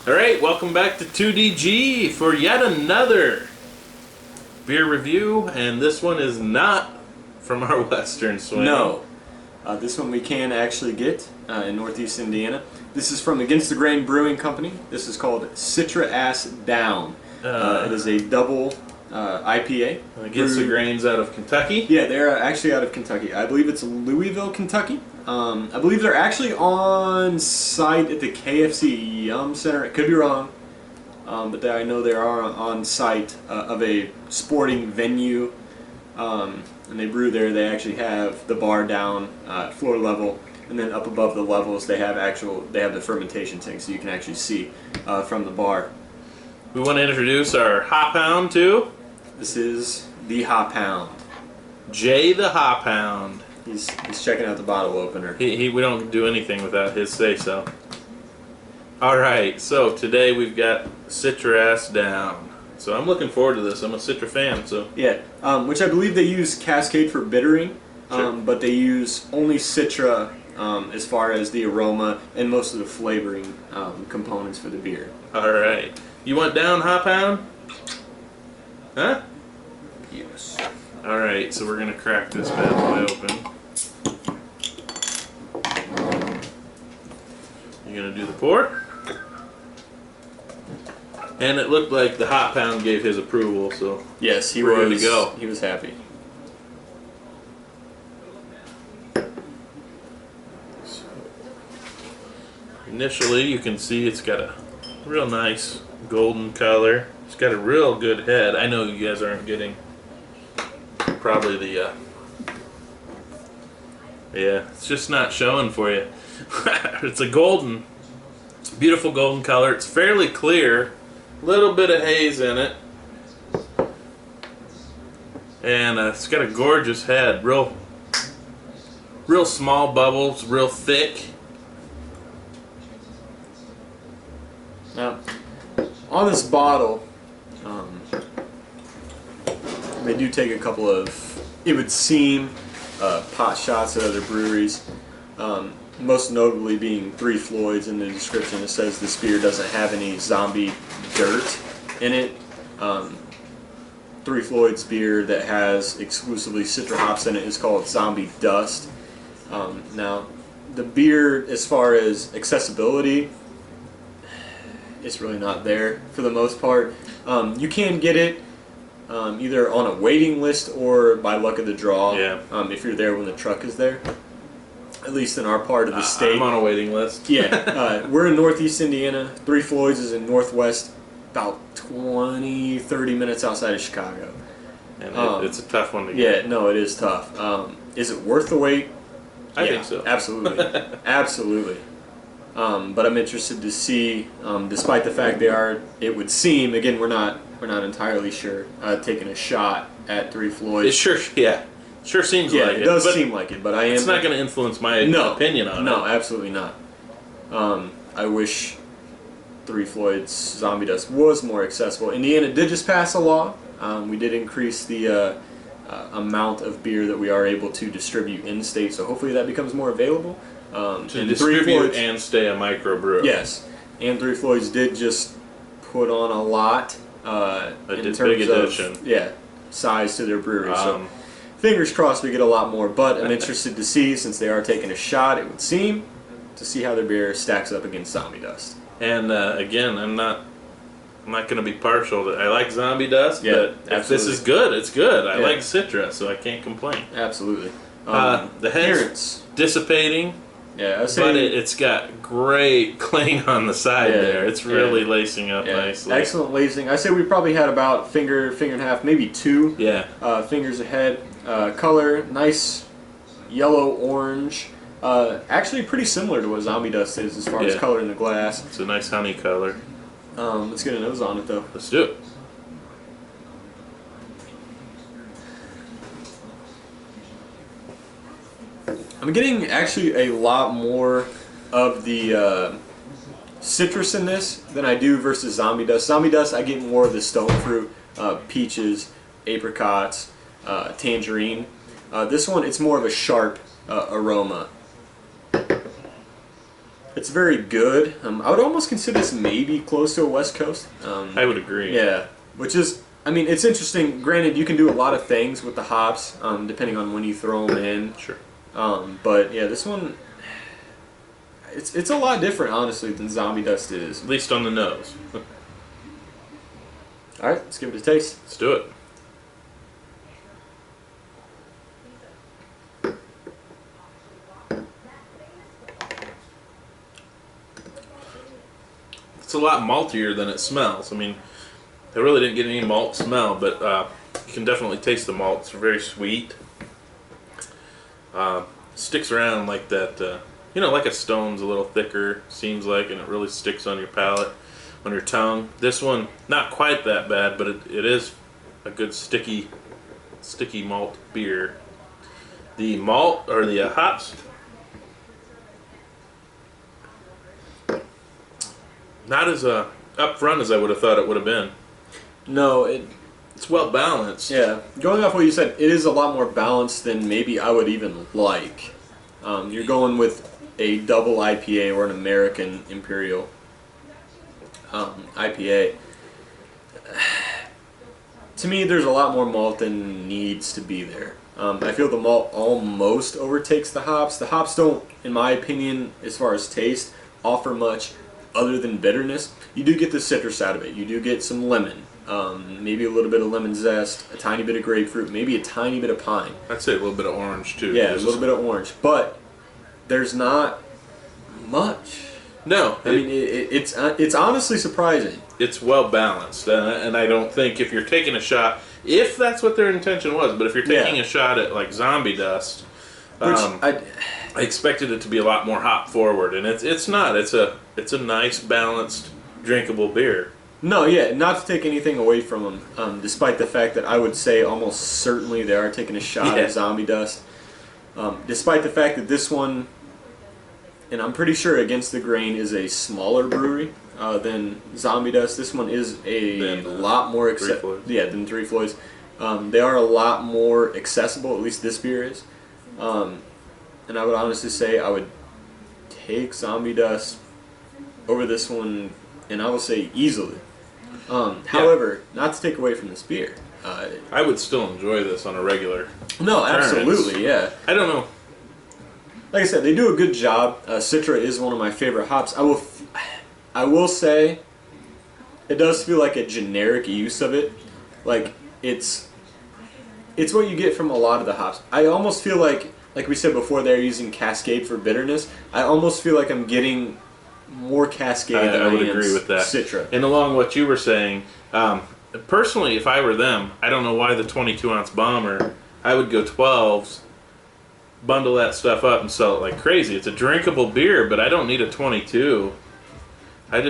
Alright, welcome back to 2DGe for yet another beer review, and this one is not from our western swing. No. This one we can actually get in Northeast Indiana. This is from Against the Grain Brewing Company. This is called Citra Ass Down. It is a double IPA. Against the Grain's out of Kentucky? Yeah, they're actually out of Kentucky. I believe it's Louisville, Kentucky. I believe they're actually on site at the KFC Yum Center. It could be wrong, but I know they are on site of a sporting venue, and they brew there. They actually have the bar down at floor level, and then up above the levels they have the fermentation tank, so you can actually see from the bar. We want to introduce our Hop Hound too. This is the Hop Hound. Jay the Hop Hound. He's checking out the bottle opener. We don't do anything without his say-so. Alright, so today we've got Citra Ass Down. So I'm looking forward to this. I'm a Citra fan, so... Yeah, which I believe they use Cascade for bittering, Sure. but they use only Citra as far as the aroma and most of the flavoring components for the beer. Alright. You want down, Hop Hound? Huh? Yes. Alright, so we're going to crack this bad boy open. You're going to do the pour. And it looked like the Hop Hound gave his approval, so Yes, he we're was. good to go. He was happy. So, initially, you can see it's got a real nice golden color. It's got a real good head. I know you guys aren't getting probably the yeah, it's just not showing for you. It's a golden, it's a beautiful golden color. It's fairly clear, little bit of haze in it, and it's got a gorgeous head. Real small bubbles, real thick. Now, on this bottle, they do take a couple of, it would seem, pot shots at other breweries. Most notably being 3 Floyd's. In the description it says this beer doesn't have any zombie dirt in it. 3 Floyd's beer that has exclusively Citra hops in it is called Zombie Dust. Now, the beer, as far as accessibility, it's really not there for the most part. You can get it either on a waiting list or by luck of the draw. Yeah. If you're there when the truck is there. At least in our part of the state. I'm on a waiting list. Yeah. We're in Northeast Indiana. 3 Floyd's is in Northwest, about 20-30 minutes outside of Chicago. And it's a tough one to get. Yeah, no, it is tough. Is it worth the wait? I think so. Absolutely. Absolutely. But I'm interested to see, despite the fact it would seem, again, we're not entirely sure, taking a shot at 3 Floyd's. It sure seems like it. It does seem like it, but I am... It's not going to influence my opinion on it. No, absolutely not. I wish 3 Floyd's Zombie Dust was more accessible. Indiana did just pass a law. We did increase the amount of beer that we are able to distribute in-state, so hopefully that becomes more available. To distribute and stay a microbrew. Yes, and 3 Floyd's did just put on a lot in terms big addition. of size to their brewery. So fingers crossed we get a lot more, but I'm interested to see, since they are taking a shot, it would seem, to see how their beer stacks up against Zombie Dust. And again, I'm not going to be partial to, I like Zombie Dust, but if this is good, it's good. I like Citra, so I can't complain. Absolutely. The head's dissipating. Yeah, but it's got great cling on the side there. It's really lacing up nicely. Excellent lacing. I say we probably had about finger and a half, maybe 2 fingers ahead. Color, nice yellow-orange. Actually pretty similar to what Zombie Dust is as far as color in the glass. It's a nice honey color. Let's get a nose on it though. Let's do it. I'm getting actually a lot more of the citrus in this than I do versus Zombie Dust. Zombie Dust, I get more of the stone fruit, peaches, apricots, tangerine. This one, it's more of a sharp aroma. It's very good. I would almost consider this maybe close to a West Coast. I would agree. Yeah, which is, I mean, it's interesting. Granted, you can do a lot of things with the hops, depending on when you throw them in. Sure. But yeah, this one, it's a lot different, honestly, than Zombie Dust is. At least on the nose. All right, let's give it a taste. Let's do it. It's a lot maltier than it smells. I mean, I really didn't get any malt smell, but you can definitely taste the malt. It's very sweet. Sticks around like that, you know, like a Stone's a little thicker, seems like, and it really sticks on your palate, on your tongue. This one, not quite that bad, but it is a good sticky malt beer. The malt, or the hops, not as upfront as I would have thought it would have been. No, It's well balanced. yeah. Going off what you said, it is a lot more balanced than maybe I would even like. You're going with a double IPA or an American Imperial IPA. To me, there's a lot more malt than needs to be there. I feel the malt almost overtakes the hops. The hops don't, in my opinion, as far as taste, offer much other than bitterness. You do get the citrus out of it. You do get some lemon, maybe a little bit of lemon zest, a tiny bit of grapefruit, maybe a tiny bit of pine. I'd say a little bit of orange too. Yeah, a little bit of orange, but there's not much. No, I mean, it's honestly surprising. it's well balanced, and I don't think if you're taking a shot, if that's what their intention was, but if you're taking a shot at like Zombie Dust, Which I expected it to be a lot more hop forward, and it's not. It's a nice balanced drinkable beer. No, yeah, not to take anything away from them, despite the fact that I would say almost certainly they are taking a shot at Zombie Dust. Despite the fact that this one, and I'm pretty sure Against the Grain is a smaller brewery than Zombie Dust. This one is a lot more accessible. Yeah, than Three Floyds. They are a lot more accessible. At least this beer is. And I would honestly say I would take Zombie Dust over this one, and I will say easily. However, not to take away from this beer. I would still enjoy this on a regular. No, absolutely, yeah. I don't know. Like I said, they do a good job. Citra is one of my favorite hops. I will say, it does feel like a generic use of it. Like it's what you get from a lot of the hops. I almost feel like we said before, they're using Cascade for bitterness. I almost feel like I'm getting more Cascade than I would am agree with that. Citra. And along what you were saying, personally, if I were them, I don't know why the 22-ounce bomber. I would go 12s, bundle that stuff up, and sell it like crazy. It's a drinkable beer, but I don't need a 22. I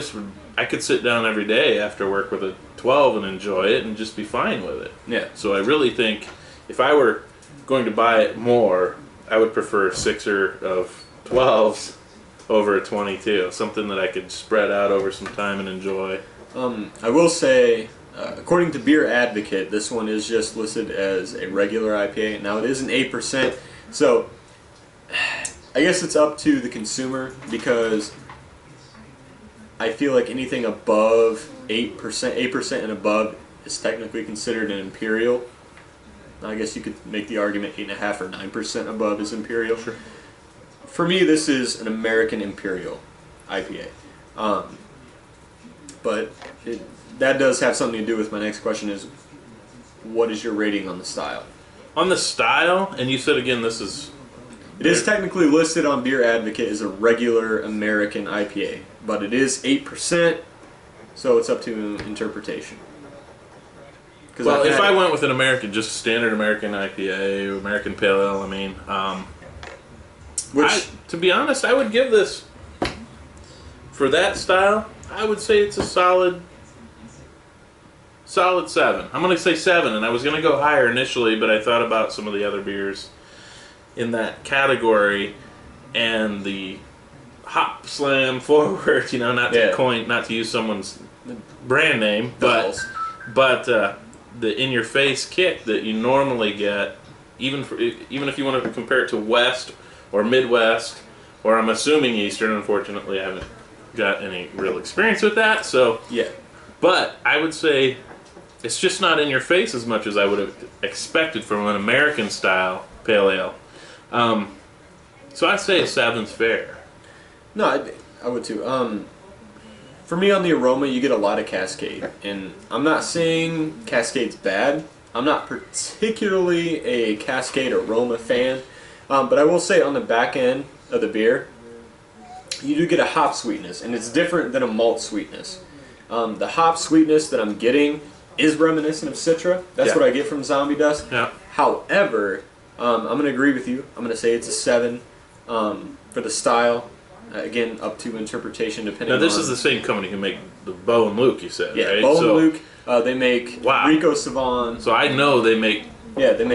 could sit down every day after work with a 12 and enjoy it and just be fine with it. Yeah. So I really think if I were going to buy it more, I would prefer a sixer of 12s over a 22. Something that I could spread out over some time and enjoy. I will say, according to Beer Advocate, this one is just listed as a regular IPA. Now it is an 8%, so I guess it's up to the consumer, because I feel like anything above 8% and above is technically considered an Imperial. I guess you could make the argument 8.5 or 9% above is Imperial. Sure. For me, this is an American Imperial IPA. But that does have something to do with my next question is, what is your rating on the style? On the style, and you said again this is... It is technically listed on Beer Advocate as a regular American IPA, but it is 8%, so it's up to interpretation. Well, if I went with an American, just standard American IPA, American Pale Ale, I mean, to be honest, I would give this, for that style, I would say it's a solid 7. I'm going to say 7, and I was going to go higher initially, but I thought about some of the other beers in that category, and the hop slam forward, you know, not to use someone's brand name, but the in-your-face kick that you normally get, even if you want to compare it to West or Midwest or I'm assuming Eastern. Unfortunately, I haven't got any real experience with that. So Yeah. but I would say it's just not in your face as much as I would have expected from an American style pale ale. So I'd say a 7's fair. No, I would too. For me, on the aroma, you get a lot of Cascade, and I'm not saying Cascade's bad. I'm not particularly a Cascade aroma fan, but I will say on the back end of the beer, you do get a hop sweetness, and it's different than a malt sweetness. The hop sweetness that I'm getting is reminiscent of Citra. That's what I get from Zombie Dust. Yeah. However, I'm going to agree with you. I'm going to say it's a 7 for the style. Again, up to interpretation depending on... Now, this is the same company who make the Bo and Luke, you said, right? Bo and Luke. They make Rico Savan. So I know they make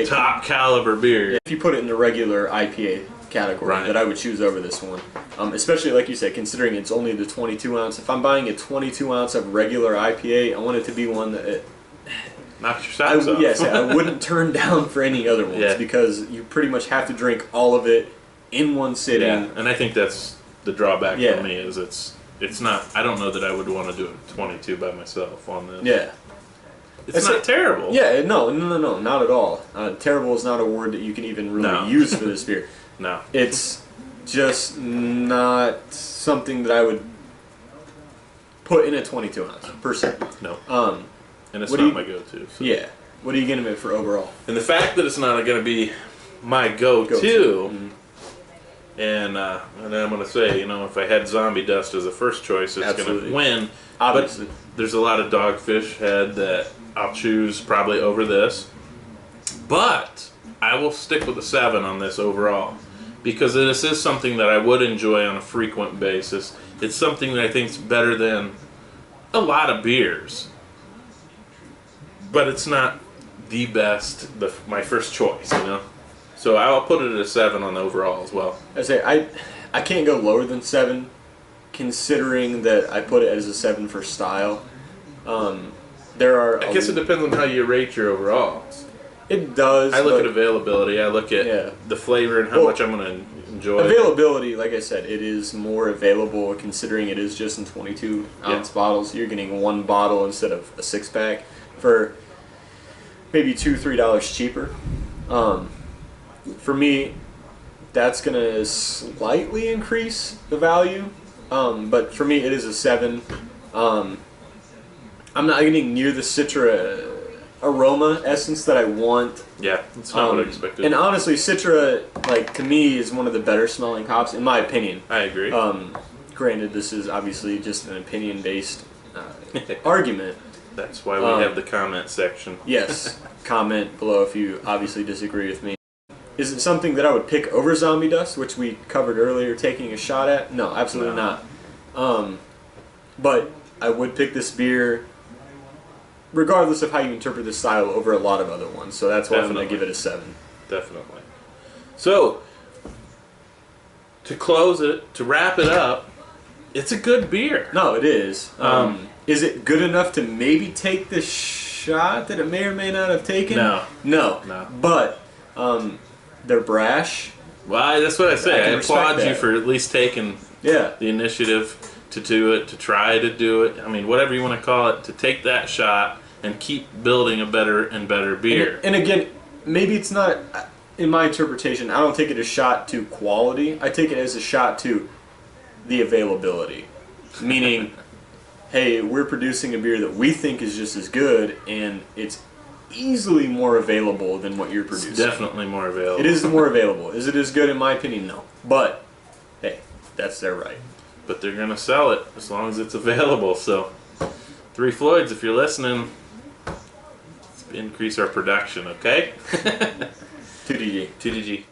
top caliber beer. Yeah, if you put it in the regular IPA category, that I would choose over this one. Especially, like you said, considering it's only the 22 ounce. If I'm buying a 22 ounce of regular IPA, I want it to be one that... Knocks your socks off. Yes, I wouldn't turn down for any other ones because you pretty much have to drink all of it in one sitting. Yeah, and I think that's the drawback for me is it's not. I don't know that I would want to do a 22 by myself on this. Yeah, it's not terrible. Yeah, no, not at all. Terrible is not a word that you can even really use for this beer. No, it's just not something that I would put in a 22 ounce per se. No. And it's not my go-to. So. Yeah. What are you getting it for overall? And the fact that it's not going to be my go-to, and I'm going to say, if I had Zombie Dust as a first choice, it's going to win. Obviously. But there's a lot of Dogfish Head that I'll choose probably over this. But I will stick with a 7 on this overall. Because this is something that I would enjoy on a frequent basis. It's something that I think is better than a lot of beers. But it's not the best, my first choice, So I'll put it at a 7 on the overall as well. I can't go lower than 7, considering that I put it as a 7 for style. I guess it depends on how you rate your overall. It does. I look at availability. I look at the flavor and how much I'm going to enjoy. Availability, like I said, it is more available considering it is just in 22 ounce bottles. You're getting one bottle instead of a 6-pack for maybe $2-3 cheaper. For me, that's going to slightly increase the value, but for me it is a 7. I'm not getting near the Citra aroma essence that I want. Yeah, that's not what I expected. And honestly, Citra, to me, is one of the better smelling hops, in my opinion. I agree. Granted, this is obviously just an opinion-based argument. That's why we have the comment section. Yes, comment below if you obviously disagree with me. Is it something that I would pick over Zombie Dust, which we covered earlier, taking a shot at? No, absolutely not. But I would pick this beer regardless of how you interpret the style over a lot of other ones. So that's why I'm going to give it a 7. Definitely. So, to close it, to wrap it up, it's a good beer. No, it is. Is it good enough to maybe take the shot that it may or may not have taken? No. But they're brash. Well, that's what I say. I applaud you for at least taking the initiative to do it, to try to do it. I mean, whatever you want to call it, to take that shot and keep building a better and better beer. And again, maybe it's not, in my interpretation, I don't take it as a shot to quality. I take it as a shot to the availability. Meaning, hey, we're producing a beer that we think is just as good, and it's easily more available than what you're producing. It's definitely more available. It is more available. Is it as good? In my opinion, no. But, hey, that's their right. But they're going to sell it as long as it's available. So, Three Floyds, if you're listening, let's increase our production, okay? 2DGe. 2DGe.